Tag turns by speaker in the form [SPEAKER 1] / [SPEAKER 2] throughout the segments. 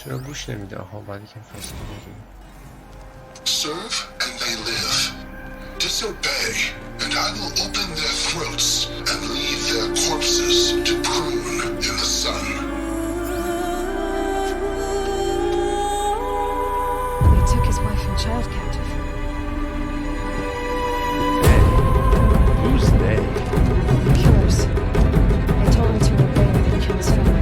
[SPEAKER 1] چرا گوش نمیده؟ آها باید یکم فاصله بگیریم.
[SPEAKER 2] Serve and they live. Disobey and I will open their throats and leave their corpses to prune in the sun.
[SPEAKER 3] They took his wife and child captive.
[SPEAKER 1] Who's they?
[SPEAKER 3] Killers. They told him to obey or they'd kill his family.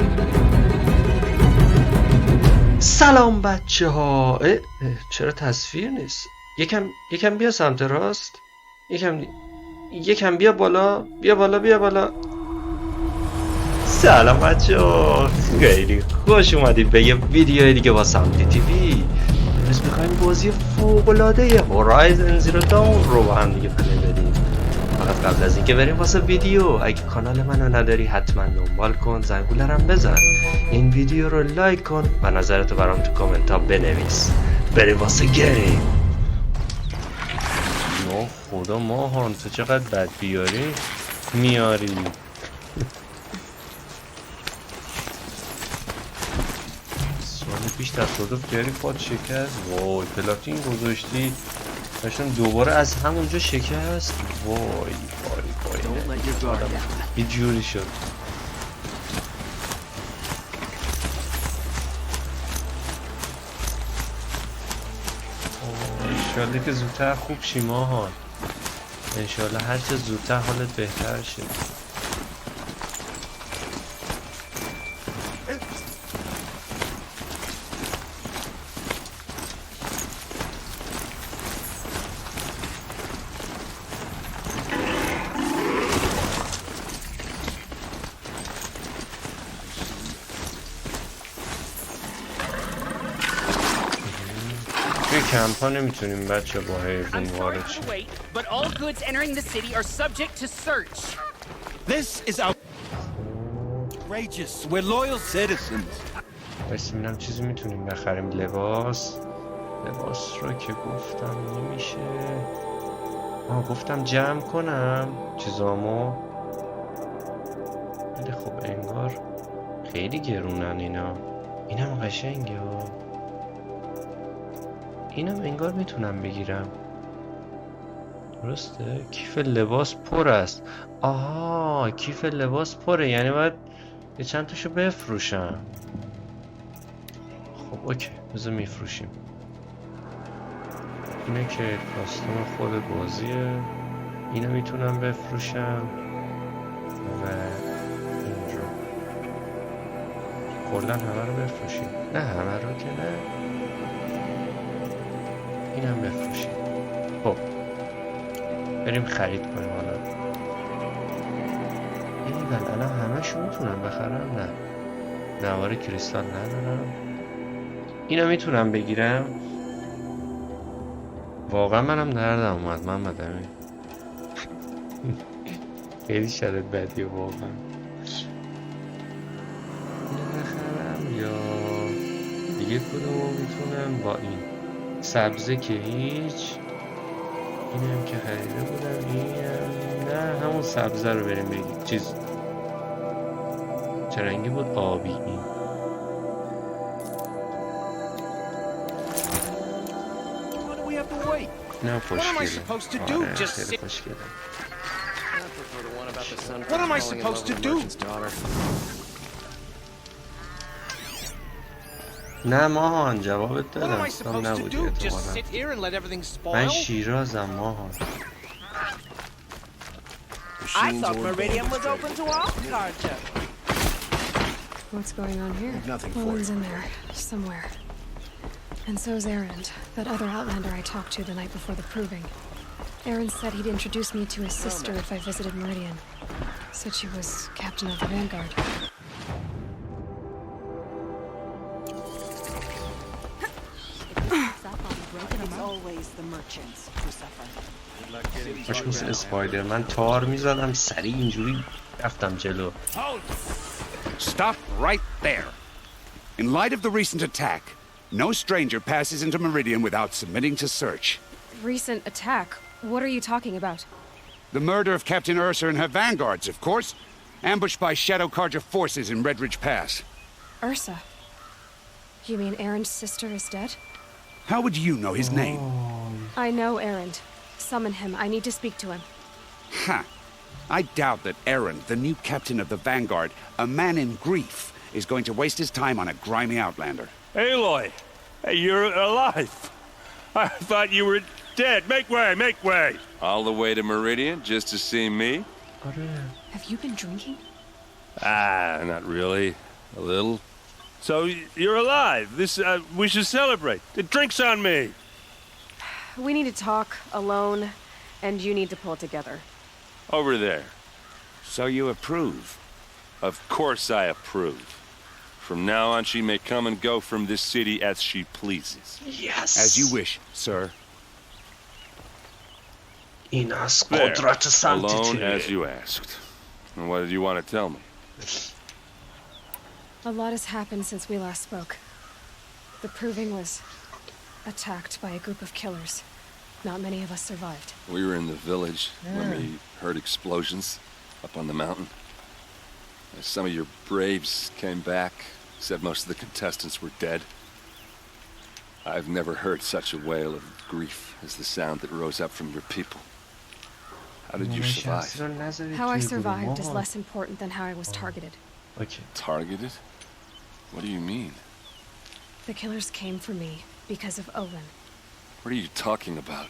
[SPEAKER 1] سلام بچه ها. چرا تصویر نیست؟ یکم بیا سمت راست. یکم بیا بالا. بیا بالا. سلام بچه ها، خیلی خوش اومدید به یه ویدیو دیگه با سمتی تیوی. امروز میخوایم بازی فوق‌العاده هورایزن زیرو داون رو با هم دیگه پلی بدیم. فقط قبل از اینکه بریم واسه ویدیو، اگه کانال منو نداری حتما دنبال کن، زنگوله هم بزن، این ویدیو رو لایک کن و نظرتو برام تو کامنت ها بنویس. بریم واسه گیم. یا خدا ماهان تو چقدر بد میاری. سال پیش تصادف کردی پات شکست. وای پلاتین گذاشتی داشتم دوباره از همونجا شکست. وای یه جوری شد. انشالله که زودتر خوب شی ماهان. انشالله هرچه زودتر حالت بهتر شه. کمپا نمیتونیم بچه با حیوان وارد شیم.
[SPEAKER 4] But all goods entering the city are subject to search.
[SPEAKER 5] This is outrageous. We're loyal citizens.
[SPEAKER 1] بس ببینم چیزی میتونیم بخریم. لباس رو که گفتم نمیشه. گفتم جمع کنم چیزامو. ولی خب انگار خیلی گرونن اینم قشنگه. اینم انگار میتونم بگیرم. درسته؟ کیف لباس پر است. آها کیف لباس پره، یعنی باید یه چند تاشو بفروشم. خب اوکی بذار میفروشیم. اینه که کاستوم خود بازیه. اینو میتونم بفروشم و این رو کلا همه رو بفروشیم. نه همه رو که نه، این هم بفروشیم. خب بریم خرید کنیم. حالا این الان همه‌شو میتونم بخرم؟ نه نوار کریستال ندارم. اینو میتونم بگیرم. واقعا منم دردم اومد محمد امین. خیلی شرط بدیه واقعا. اینو بخرم یا دیگه کدومو میتونم؟ با این سبزه که هیچ. اینم که خریده بودم. اینم نه همون سبزه رو بریم بگیم. چیز چه رنگی بود؟ آبی. این نه خوشگله. خیلی خوشگله.
[SPEAKER 5] What am I supposed to do?
[SPEAKER 1] نه ماهان جوابت دادم. سام نبودی اتفاقا. من شیرازم ماهان.
[SPEAKER 4] I thought Meridian was open to all Kharja.
[SPEAKER 3] What's going on here? Owen's in there, somewhere. And so's Erend, that other outlander I talked to the night before the proving. Erend said he'd introduce me to his sister if I visited Meridian. Said she was captain of the Vanguard.
[SPEAKER 4] It's always the merchants who suffer.
[SPEAKER 1] باش مثل اسپایدرمن تار میزدم سریع اینجوری رفتم جلو.
[SPEAKER 5] Stop right there. In light of the recent attack, no stranger passes into Meridian without submitting to search.
[SPEAKER 3] Recent attack? What are you talking about?
[SPEAKER 5] The murder of Captain Ursa and her vanguards, of course. Ambushed by Shadow Carja forces in Redridge Pass.
[SPEAKER 3] Ursa? You mean Aaron's sister is dead?
[SPEAKER 5] How would you know his name?
[SPEAKER 3] I know Aaron. Summon him. I need to speak to him.
[SPEAKER 5] Ha! I doubt that Aaron, the new captain of the Vanguard, a man in grief, is going to waste his time on a grimy outlander.
[SPEAKER 6] Aloy! Hey, you're alive! I thought you were dead. Make way, make way!
[SPEAKER 7] All the way to Meridian just to see me?
[SPEAKER 3] Have you been drinking?
[SPEAKER 6] Ah, not really. A little. So, you're alive. This, we should celebrate. The drink's on me.
[SPEAKER 8] We need to talk alone, and you need to pull it together.
[SPEAKER 7] Over there.
[SPEAKER 5] So you approve?
[SPEAKER 7] Of course I approve. From now on, she may come and go from this city as she pleases.
[SPEAKER 1] Yes.
[SPEAKER 5] As you wish, sir.
[SPEAKER 1] این از
[SPEAKER 7] There.
[SPEAKER 1] قدرت
[SPEAKER 7] Alone as
[SPEAKER 1] سمتیه.
[SPEAKER 7] you asked. And what did you want to tell me?
[SPEAKER 3] A lot has happened since we last spoke. The Proving was attacked by a group of killers. Not many of us survived.
[SPEAKER 7] We were in the village when we heard explosions up on the mountain. Some of your braves came back, said most of the contestants were dead. I've never heard such a wail of grief as the sound that rose up from your people. How did you survive?
[SPEAKER 3] How I survived is less important than how I was targeted.
[SPEAKER 1] Okay.
[SPEAKER 7] Targeted? What do you mean?
[SPEAKER 3] The killers came for me because of Owen.
[SPEAKER 7] What are you talking about?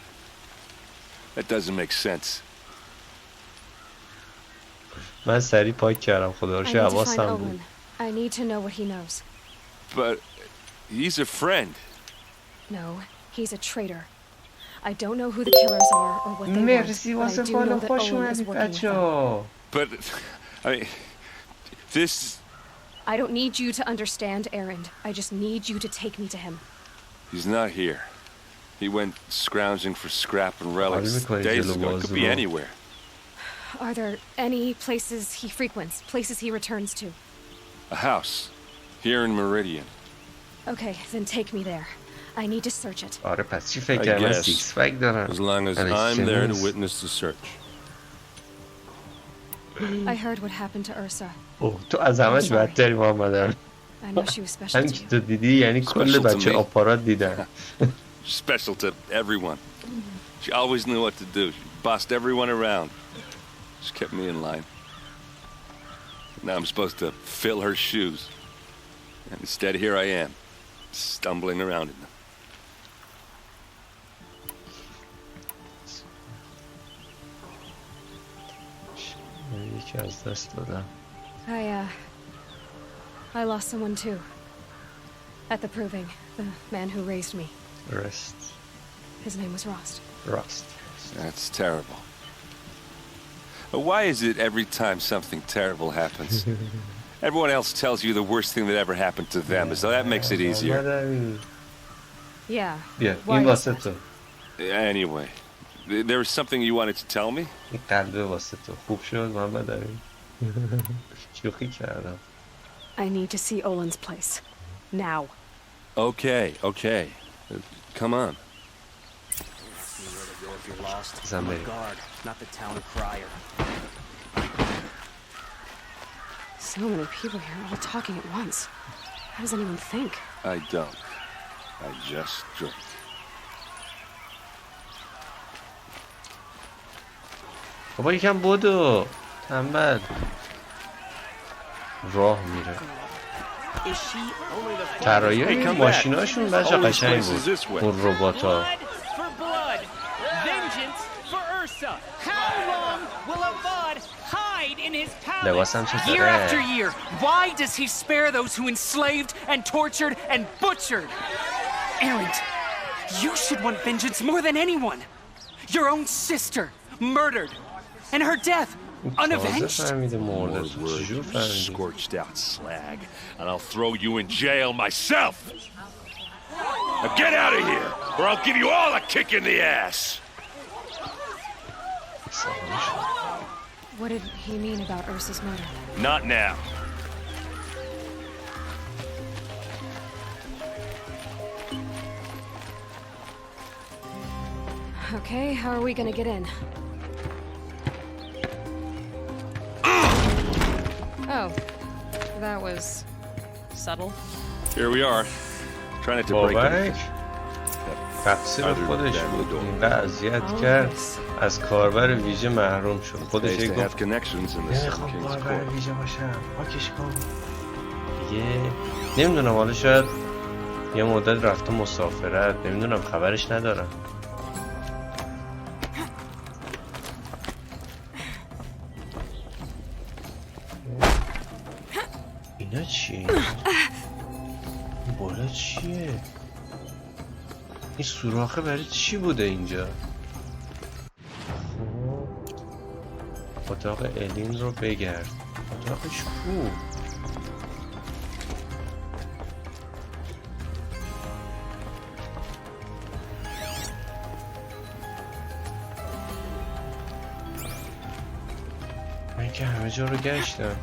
[SPEAKER 7] That doesn't make sense.
[SPEAKER 1] من سری پاک کردم خدا رو
[SPEAKER 3] I
[SPEAKER 1] شکر
[SPEAKER 3] need to find
[SPEAKER 1] حواسم بود.
[SPEAKER 3] Owen. I need to know what he knows.
[SPEAKER 7] But he's a friend.
[SPEAKER 3] No, he's a traitor. I don't know who the killers are or what they want,
[SPEAKER 1] مرسی
[SPEAKER 3] but I
[SPEAKER 1] واسه
[SPEAKER 3] do
[SPEAKER 1] فالو
[SPEAKER 3] know that
[SPEAKER 1] خوش
[SPEAKER 3] Owen is
[SPEAKER 1] اومدید
[SPEAKER 3] working with them.
[SPEAKER 1] بچه‌ها.
[SPEAKER 7] But, I mean, this...
[SPEAKER 3] I don't need you to understand, Aaron. I just need you to take me to him.
[SPEAKER 7] He's not here. He went scrounging for scrap and relics days ago. It could be anywhere.
[SPEAKER 3] Are there any places he frequents, places he returns to?
[SPEAKER 7] A house. Here in Meridian.
[SPEAKER 3] Okay, then take me there. I need to search it.
[SPEAKER 1] آره پس چی فکر
[SPEAKER 6] I
[SPEAKER 1] کردم من
[SPEAKER 6] guess.
[SPEAKER 1] سیکس پک دارم.
[SPEAKER 6] As long as
[SPEAKER 1] Alex
[SPEAKER 6] I'm there to
[SPEAKER 1] Simmons.
[SPEAKER 6] witness the search.
[SPEAKER 3] I heard what happened to Ursa.
[SPEAKER 1] اوه تو از همش بدتری محمد.
[SPEAKER 3] I know she was special
[SPEAKER 1] همین
[SPEAKER 3] to
[SPEAKER 1] که
[SPEAKER 3] you.
[SPEAKER 1] تو دیدی یعنی کل
[SPEAKER 7] Special to
[SPEAKER 1] بچه
[SPEAKER 7] me.
[SPEAKER 1] آپارات دیدن.
[SPEAKER 7] Special to everyone. She always knew what to do. She bossed everyone around. She kept me in line. Now I'm supposed to fill her shoes. And instead, here I am, stumbling around in them.
[SPEAKER 1] یکی از دست دادم.
[SPEAKER 3] I lost someone too. At the Proving, the man who raised me.
[SPEAKER 1] رست.
[SPEAKER 3] His name was Rost.
[SPEAKER 1] راست.
[SPEAKER 7] That's terrible. But why is it every time something terrible happens, everyone else tells you the worst thing that ever happened to them, as though that makes it easier?
[SPEAKER 3] Yeah.
[SPEAKER 1] بیا
[SPEAKER 3] Why
[SPEAKER 1] این
[SPEAKER 3] is
[SPEAKER 1] واسه
[SPEAKER 3] that?
[SPEAKER 1] تو.
[SPEAKER 7] Anyway, there was something you wanted to tell me?
[SPEAKER 1] این قلبه واسه تو. خوب شد محمد امین. شوخی کردم.
[SPEAKER 8] I need to see Olin's place. Now.
[SPEAKER 7] Okay. Come on.
[SPEAKER 1] بزن بریم.
[SPEAKER 8] So many people here all talking at once. How does anyone think?
[SPEAKER 7] I don't. I just drink.
[SPEAKER 1] بابا یکم بدو. تنبل. راه میره. طراحی ماشیناشون بچه قشنگ بود. اون رباتا.
[SPEAKER 9] For blood, vengeance for Ursa. How long will a bud hide in his palace?
[SPEAKER 1] لباسم
[SPEAKER 9] Year after
[SPEAKER 1] چطوره؟
[SPEAKER 9] year, why does he spare those who enslaved and tortured and butchered? Aaron, you should want vengeance more than anyone. Your own sister, murdered, and her death,
[SPEAKER 1] تازه
[SPEAKER 9] unavenged.
[SPEAKER 1] فهمیده مرده.
[SPEAKER 7] More
[SPEAKER 1] تو چجور
[SPEAKER 7] words,
[SPEAKER 1] فهمیدی؟
[SPEAKER 7] scorched out slag, and I'll throw you in jail myself. Now get out of here, or I'll give you all a kick in the ass.
[SPEAKER 3] What did he mean about Ursa's murder?
[SPEAKER 7] Not now.
[SPEAKER 3] Okay, how are we gonna get in? Oh, that was subtle.
[SPEAKER 7] Here we are. Trying not to break
[SPEAKER 1] بابک
[SPEAKER 7] anything.
[SPEAKER 1] تقصیر خودش بود، اینقدر اذیت کرد از کاربر ویژه محروم شد. خودش
[SPEAKER 7] Pays to
[SPEAKER 1] گفت
[SPEAKER 7] have connections in the
[SPEAKER 1] نمیخوام
[SPEAKER 7] Sun King's
[SPEAKER 1] کاربر
[SPEAKER 7] court.
[SPEAKER 1] ویژه باشم، پاکش کن دیگه. نمیدونم حالا شاید یه مدت رفته مسافرت، نمیدونم خبرش ندارم. اینا چیه؟ این بالا چیه؟ این سوراخه برای چی بوده اینجا؟ خب اتاق الین رو بگرد. اتاقش کو؟ من که همه جا رو گشتم،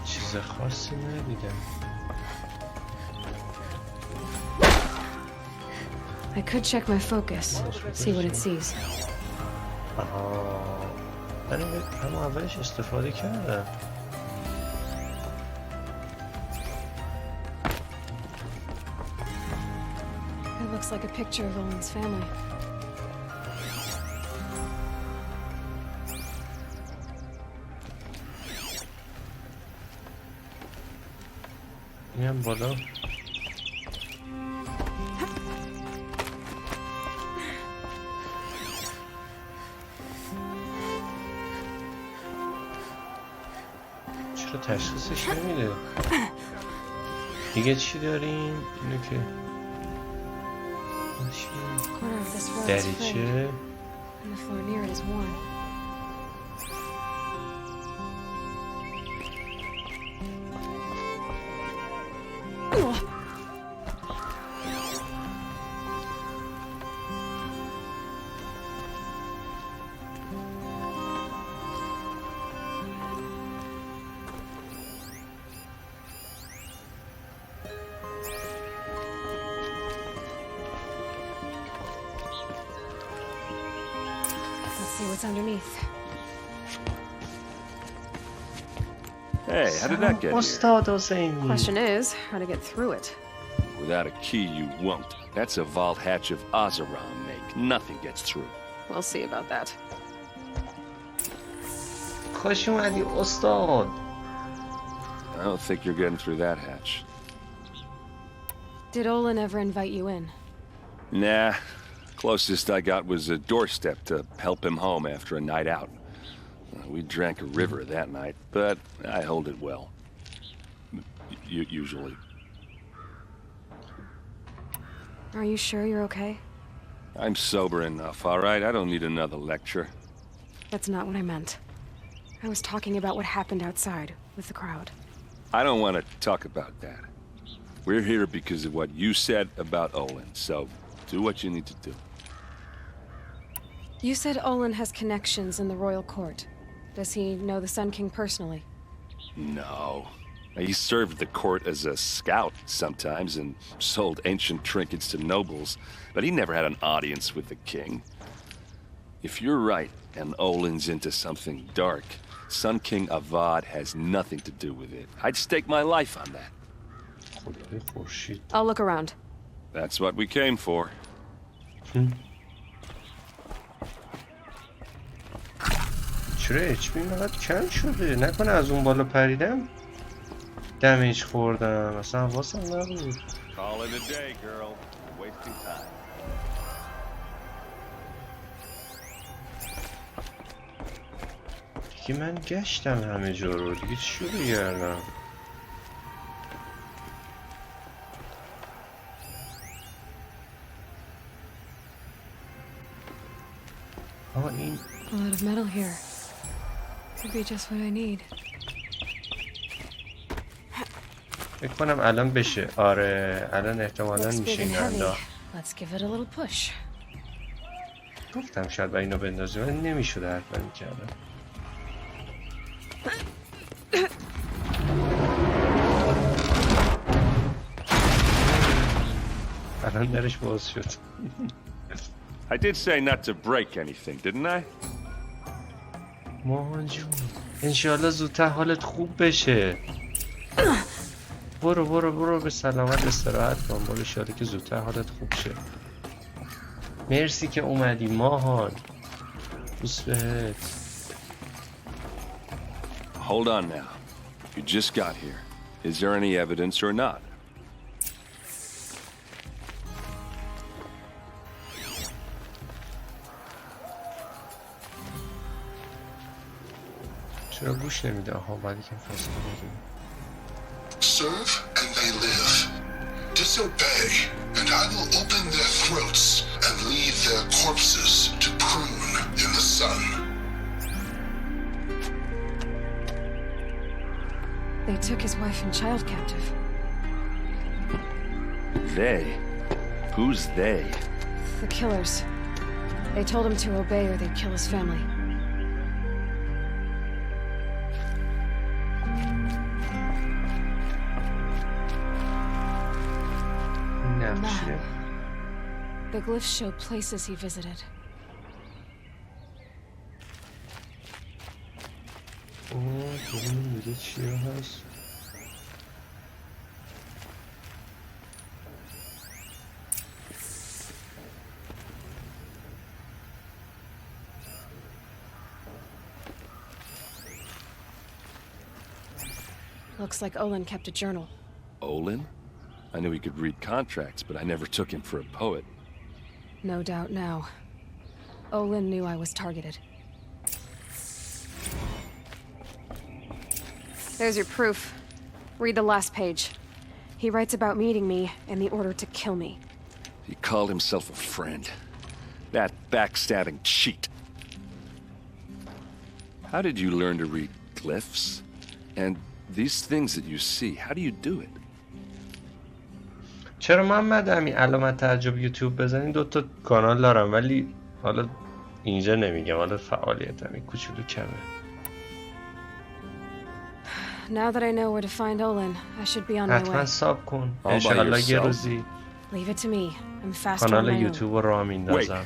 [SPEAKER 1] چیز خاصی ندیدم.
[SPEAKER 3] I could check my focus, see what it sees.
[SPEAKER 1] آها، من همه اولش استفاده کردم.
[SPEAKER 3] It looks like a picture of Owen's family.
[SPEAKER 1] میام بالا. چرا تشخیصش نمیده؟ دیگه چی داریم؟ اینو که
[SPEAKER 3] Corner of this road is frayed,
[SPEAKER 1] دریچه.
[SPEAKER 3] and the floor near it is worn. Let's see what's underneath.
[SPEAKER 7] Hey, how did that get here?
[SPEAKER 1] استاد حسینی.
[SPEAKER 8] Question is, how to get through it.
[SPEAKER 7] Without a key, you won't. That's a vault hatch of Ozeron make. Nothing gets through.
[SPEAKER 8] We'll see about that.
[SPEAKER 1] خوش اومدی استاد.
[SPEAKER 7] I don't think you're getting through that hatch.
[SPEAKER 3] Did Olin ever invite you in?
[SPEAKER 7] Nah. Closest I got was a doorstep to help him home after a night out. We drank a river that night, but I hold it well. Usually.
[SPEAKER 3] Are you sure you're okay?
[SPEAKER 7] I'm sober enough, all right? I don't need another lecture.
[SPEAKER 3] That's not what I meant. I was talking about what happened outside with the crowd.
[SPEAKER 7] I don't want to talk about that. We're here because of what you said about Olin, so do what you need to do.
[SPEAKER 3] You said Olin has connections in the royal court. Does he know the Sun King personally?
[SPEAKER 7] No. He served the court as a scout sometimes and sold ancient trinkets to nobles, but he never had an audience with the king. If you're right and Olin's into something dark, Sun King Avad has nothing to do with it. I'd stake my life on that.
[SPEAKER 3] I'll look around.
[SPEAKER 7] That's what we came for.
[SPEAKER 1] چرا HP اینقدر کم شده؟ نکنه از اون بالا پریدم دمیج خوردم، اصلا حواسم نبود.
[SPEAKER 7] Call it a day, girl. Wasting time.
[SPEAKER 1] دیگه من گشتم همه جا رو، دیگه چی رو بگردم؟ این
[SPEAKER 3] A lot of metal here. Could be just what I need.
[SPEAKER 1] فکر کنم الان بشه. آره الان احتمالاً
[SPEAKER 3] Looks big
[SPEAKER 1] میشه
[SPEAKER 3] and
[SPEAKER 1] این
[SPEAKER 3] heavy.
[SPEAKER 1] انداخت.
[SPEAKER 3] Let's give it a little push.
[SPEAKER 1] گفتم شاید با اینو بندازیم ولی نمیشده حتما میکردم. الان درش باز شد.
[SPEAKER 7] I did say not to break anything, didn't I?
[SPEAKER 1] مامان جون انشالله زودتر حالت خوب بشه. برو به سلامت استراحت کن. برو شاید که زودتر حالت خوب شه. مرسی که اومدی ماهان. بوس بهت.
[SPEAKER 7] Hold on now. You just got here. Is there any evidence or not?
[SPEAKER 1] چرا گوش نمیده؟ آها باید یکم فاصله بگیریم.
[SPEAKER 2] Serve and they live. Disobey, and I will open their throats and leave their corpses to prune in the sun.
[SPEAKER 3] They took his wife and child captive.
[SPEAKER 7] They? Who's they?
[SPEAKER 3] The killers. They told him to obey or they'd kill his family. Map. The glyphs show places he visited.
[SPEAKER 1] ببینیم میگه چیه هست.
[SPEAKER 3] Looks like Olin kept a journal.
[SPEAKER 7] Olin? I knew he could read contracts, but I never took him for a poet.
[SPEAKER 3] No doubt now. Olin knew I was targeted. There's your proof. Read the last page. He writes about meeting me and the order to kill me.
[SPEAKER 7] He called himself a friend. That backstabbing cheat. How did you learn to read glyphs? And these things that you see, how do you do it?
[SPEAKER 1] چرا محمد امین علامت تعجب یوتیوب بزنین؟ 2 کانال دارم ولی حالا اینجا نمیگم. حالا فعالیتم این کوچولو کمه.
[SPEAKER 3] Now that I know where to find Olin, I should be on my way.
[SPEAKER 1] حتما ساب کن. انشالله یه روزی
[SPEAKER 3] Leave it to me. I'm fast on
[SPEAKER 1] کانال
[SPEAKER 3] my own.
[SPEAKER 1] یوتیوب رو راه میندازم.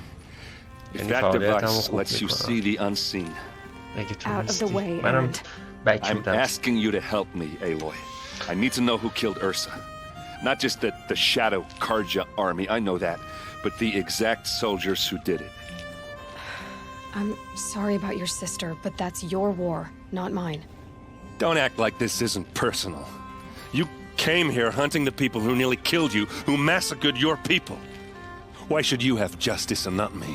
[SPEAKER 7] If that device lets you see the unseen,
[SPEAKER 3] Out of the way,
[SPEAKER 1] منم بک
[SPEAKER 7] I'm
[SPEAKER 1] میدم.
[SPEAKER 7] asking you to help me, Aloy. I need to know who killed Ursa. Not just the Shadow Karja army, I know that, but the exact soldiers who did it.
[SPEAKER 3] I'm sorry about your sister, but that's your war, not mine.
[SPEAKER 6] Don't act like this isn't personal. You came here hunting the people who nearly killed you, who massacred your people. Why should you have justice and not me?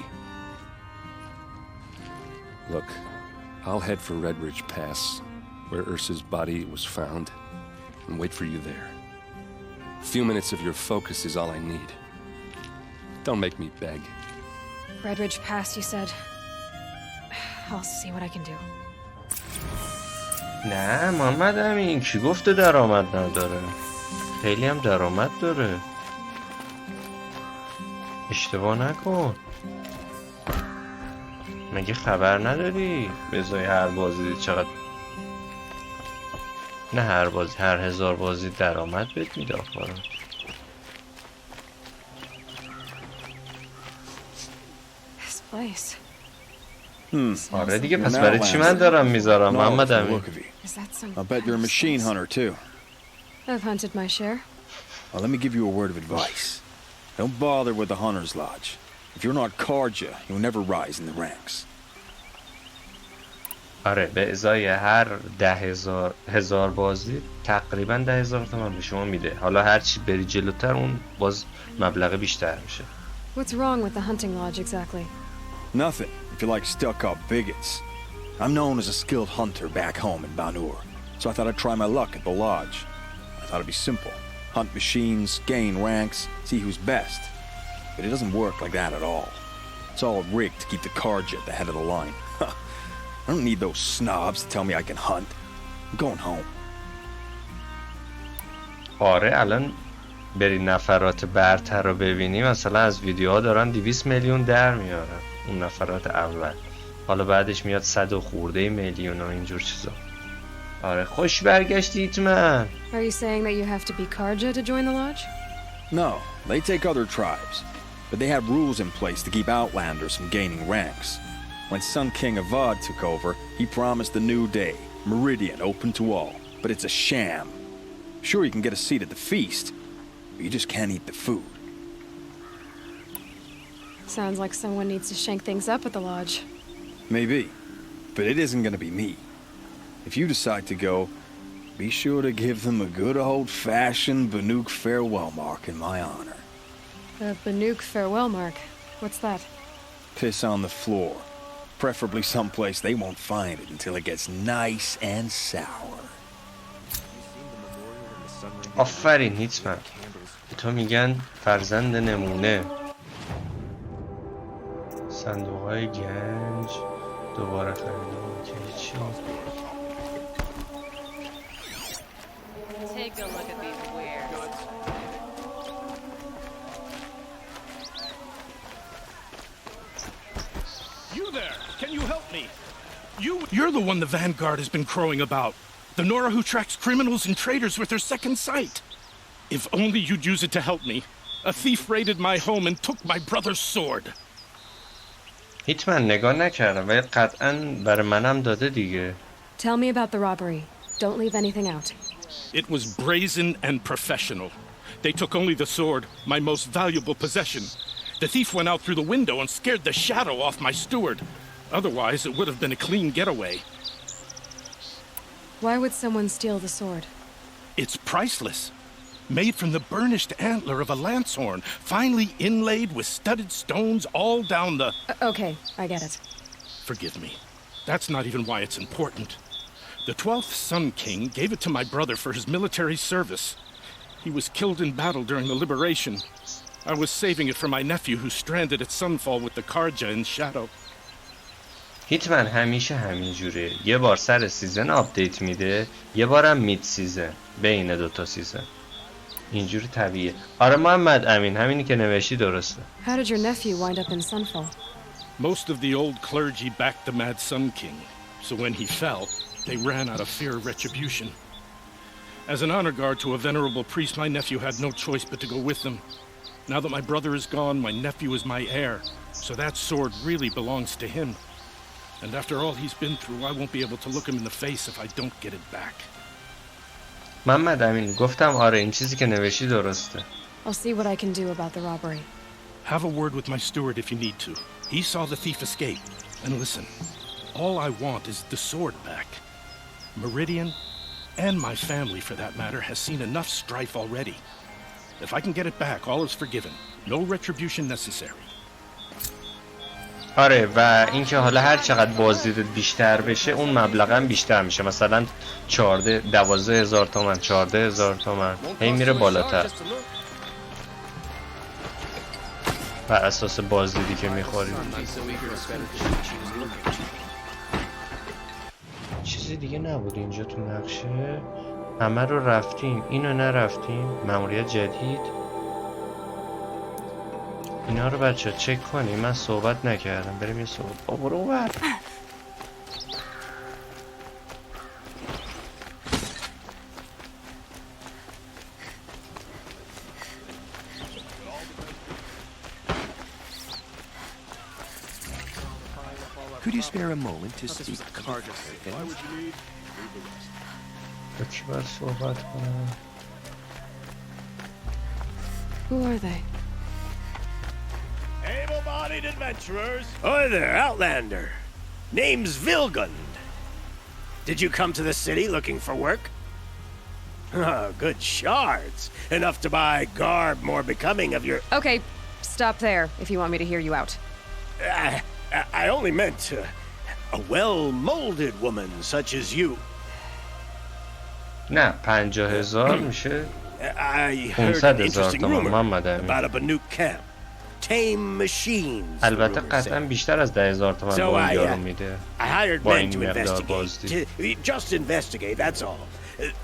[SPEAKER 7] Look, I'll head for Red Ridge Pass, where Ursa's body was found, and wait for you there. A few minutes of your focus is all I need. Don't make me beg.
[SPEAKER 3] Red Ridge Pass, you said. I'll see what I can do.
[SPEAKER 1] نه محمد امین کی گفته درآمد نداره؟ خیلی هم درآمد داره. اشتباه نکن. مگه خبر نداری؟ به ازای هر بازی چقدر، نه هر بازی، هر 1000 بازی درآمد بهت میده آخرا.
[SPEAKER 3] This place.
[SPEAKER 1] آره دیگه پس برای چی من دارم میذارم محمد امین؟
[SPEAKER 3] Is that some
[SPEAKER 10] I'll bet you're a machine hunter too.
[SPEAKER 3] I've hunted my share.
[SPEAKER 10] Well, let me give you a word of advice. Don't bother with the hunter's lodge. If you're not Karja, you'll never rise in the ranks.
[SPEAKER 1] آره به ازای هر 10,000 بازی تقریبا 10,000 تومان به شما میده. حالا هر چی بری جلوتر اون باز مبلغ بیشتر میشه.
[SPEAKER 3] What's wrong with the hunting lodge exactly?
[SPEAKER 10] Nothing, if you like stuck-up bigots. I'm known as a skilled hunter back home in Banur, so I thought I'd try my luck at the lodge. I thought it'd be simple. Hunt machines, gain ranks, see who's best. But it doesn't work like that at all. It's all rigged to keep the Karja at the head of the line. I don't need those snobs to tell me I can hunt. I'm going home.
[SPEAKER 1] آره الان بری نفرات برتر رو ببینی، مثلا از ویدیوها دارن 200 میلیون در میارن اون نفرات اول، حالا بعدش میاد 100 و خورده میلیون و اینجور چیزا. آره خوش برگشتی ایتمن.
[SPEAKER 3] Are you saying that you have to be Karja to join the lodge?
[SPEAKER 10] No, they take other tribes, but they have rules in place to keep outlanders from gaining ranks. When Sun King Avad took over, he promised a new day, Meridian open to all, but it's a sham. Sure, you can get a seat at the feast, but you just can't eat the food.
[SPEAKER 3] Sounds like someone needs to shank things up at the lodge.
[SPEAKER 10] Maybe, but it isn't gonna be me. If you decide to go, be sure to give them a good old-fashioned Banuk farewell mark in my honor.
[SPEAKER 3] The Banuk farewell mark. What's that?
[SPEAKER 10] Piss on the floor. Preferably someplace they won't find it until it gets nice and sour.
[SPEAKER 1] آفرین هیتمن. به تو میگن فرزند نمونه. صندوق‌های گنج دوباره خریدم که چی؟
[SPEAKER 8] Take a look at these wares.
[SPEAKER 11] You there! Can you help me? You're the one the Vanguard has been crowing about. The Nora who tracks criminals and traitors with her second sight. If only you'd use it to help me. A thief raided my home and took my brother's sword.
[SPEAKER 1] هیتمن نگاه نکردم ولی قطعاً برای منم داده دیگه.
[SPEAKER 3] Tell me about the robbery. Don't leave anything out.
[SPEAKER 11] It was brazen and professional. They took only the sword, my most valuable possession. The thief went out through the window and scared the shadow off my steward. Otherwise, it would have been a clean getaway.
[SPEAKER 3] Why would someone steal the sword?
[SPEAKER 11] It's priceless. Made from the burnished antler of a lancehorn, finely inlaid with studded stones all down the...
[SPEAKER 3] Okay, I get it.
[SPEAKER 11] Forgive me. That's not even why it's important. The 12th Sun King gave it to my brother for his military service. He was killed in battle during the liberation. I was saving it for my nephew who's stranded at Sunfall with the Karja in shadow.
[SPEAKER 1] هیتمن همیشه همین جوره. یه بار سر سیزن آپدیت میده، یه بارم مید سیزن بین دوتا سیزن. اینجوری طبیعیه. آره محمد امین همینی که نوشتی درسته.
[SPEAKER 3] How did your nephew wind up in Sunfall?
[SPEAKER 11] Most of the old clergy backed the Mad Sun King, so when he fell, they ran out of fear of retribution. As an honor guard to a venerable priest, my nephew had no choice but to go with them. Now that my brother is gone, my nephew is my heir, so that sword really belongs to him. And after all he's been through, I won't be able to look him in the face if I don't get it back.
[SPEAKER 1] محمد امین گفتم آره این چیزی که نوشتی درسته.
[SPEAKER 3] I'll see what I can do about the robbery.
[SPEAKER 11] Have a word with my steward if you need to. He saw the thief escape. And listen, all I want is the sword back. Meridian, and my family for that matter, has seen enough strife already. If I can get it back, all is forgiven. No retribution necessary.
[SPEAKER 1] آره و اینکه حالا هر چقدر بازدیدت بیشتر بشه اون مبلغم بیشتر میشه. مثلا 12,000 تومان 14,000 تومان هی میره بالاتر بر اساس بازدیدی که میخوری. چیزی دیگه نبود اینجا تو نقشه. همه رو رفتیم، اینو نرفتیم. مأموریت جدید اینا رو بچه چک کنیم. من صحبت نکردم. بریم یه صحبت برو بر.
[SPEAKER 12] Could you spare a moment to speak to the
[SPEAKER 1] با کی باید صحبت کنم؟
[SPEAKER 3] Who are they?
[SPEAKER 13] Able-bodied adventurers. Hi there, Outlander. Name's Vilgund. Did you come to the city looking for work? Oh, good shards. Enough to buy garb more becoming of your...
[SPEAKER 8] Okay, stop there if you want me to hear you out.
[SPEAKER 13] I only meant a well-molded woman such as you.
[SPEAKER 1] نه 50,000 میشه.
[SPEAKER 13] I heard an interesting rumor about a Banuk camp. Tame machines.
[SPEAKER 1] البته قطعا بیشتر از 10,000 تومان به اون یارو میده.
[SPEAKER 13] I hired men to investigate. Just investigate, that's all.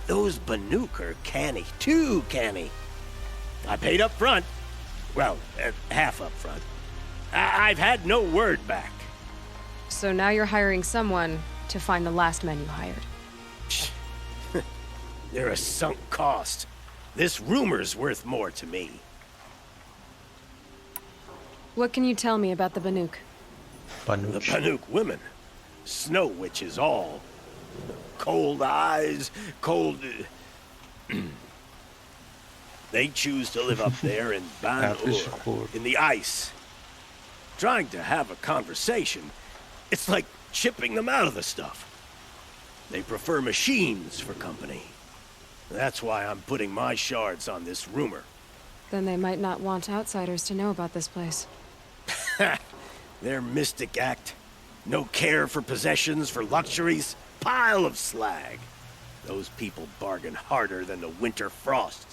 [SPEAKER 13] Those Banuk are canny, too canny. I paid up front. Well, half up front. I've had no word back.
[SPEAKER 8] So now you're hiring someone to find the last men you hired.
[SPEAKER 13] They're a sunk cost. This rumor's worth more to me.
[SPEAKER 3] What can you tell me about the Banuk?
[SPEAKER 13] The Banuk women. Snow witches all. Cold eyes, cold... They choose to live up there in Banur, in the ice. Trying to have a conversation, it's like chipping them out of the stuff. They prefer machines for company. That's why I'm putting my shards on this rumor.
[SPEAKER 3] Then they might not want outsiders to know about this place.
[SPEAKER 13] Their mystic act. No care for possessions, for luxuries. Pile of slag. Those people bargain harder than the winter frost.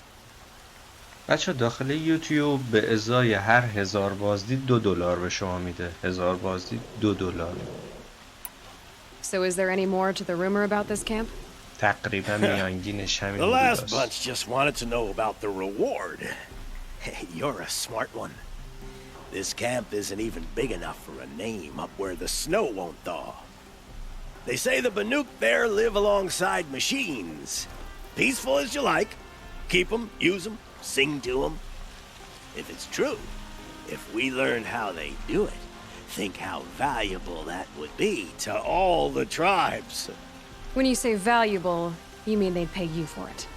[SPEAKER 1] بچه داخل یوتیوب به ازای هر 1000 بازدید $2 به شما میده. 1000 بازدید $2.
[SPEAKER 3] So is there any more to the rumor about this camp?
[SPEAKER 1] تقریبا میانگینش همین
[SPEAKER 13] The last
[SPEAKER 1] بوداست.
[SPEAKER 13] bunch just wanted to know about the reward. Hey, you're a smart one. This camp isn't even big enough for a name up where the snow won't thaw. They say the Banuk there live alongside machines. Peaceful as you like. Keep them, use them, sing to them. If it's true, if we learned how they do it, think how valuable that would be to all the tribes.
[SPEAKER 3] When you say valuable, you mean they'd pay you for it.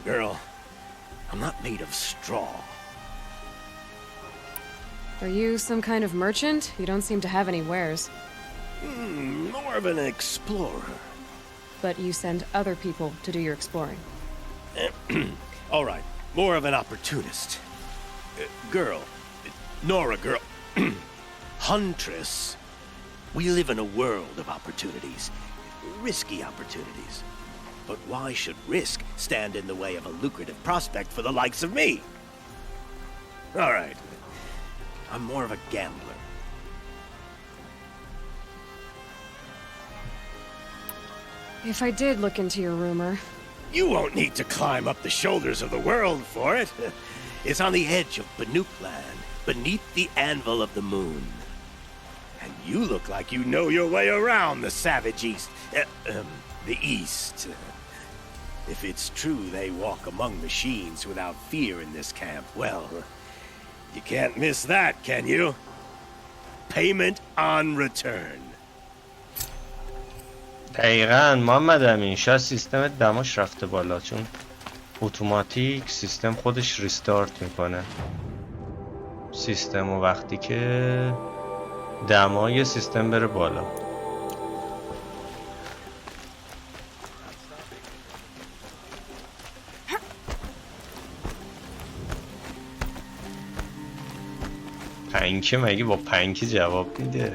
[SPEAKER 13] Girl, I'm not made of straw.
[SPEAKER 3] Are you some kind of merchant? You don't seem to have any wares.
[SPEAKER 13] More of an explorer.
[SPEAKER 3] But you send other people to do your exploring.
[SPEAKER 13] All right, more of an opportunist. Girl, Nora girl, huntress. We live in a world of opportunities, risky opportunities. But why should risk stand in the way of a lucrative prospect for the likes of me? All right, I'm more of a gambler.
[SPEAKER 3] If I did look into your rumor...
[SPEAKER 13] You won't need to climb up the shoulders of the world for it. It's on the edge of Banuk land, beneath the anvil of the moon. And you look like you know your way around the savage east. The east. If it's true they walk among machines without fear in this camp, well, you can't miss that, can you? Payment on return.
[SPEAKER 1] دقیقاً محمد امین شاید سیستم دماش رفته بالا چون اتوماتیک سیستم خودش ریستارت میکنه سیستم و وقتی که دمای سیستم بره بالا. پنکه مگه با پنکه جواب میده؟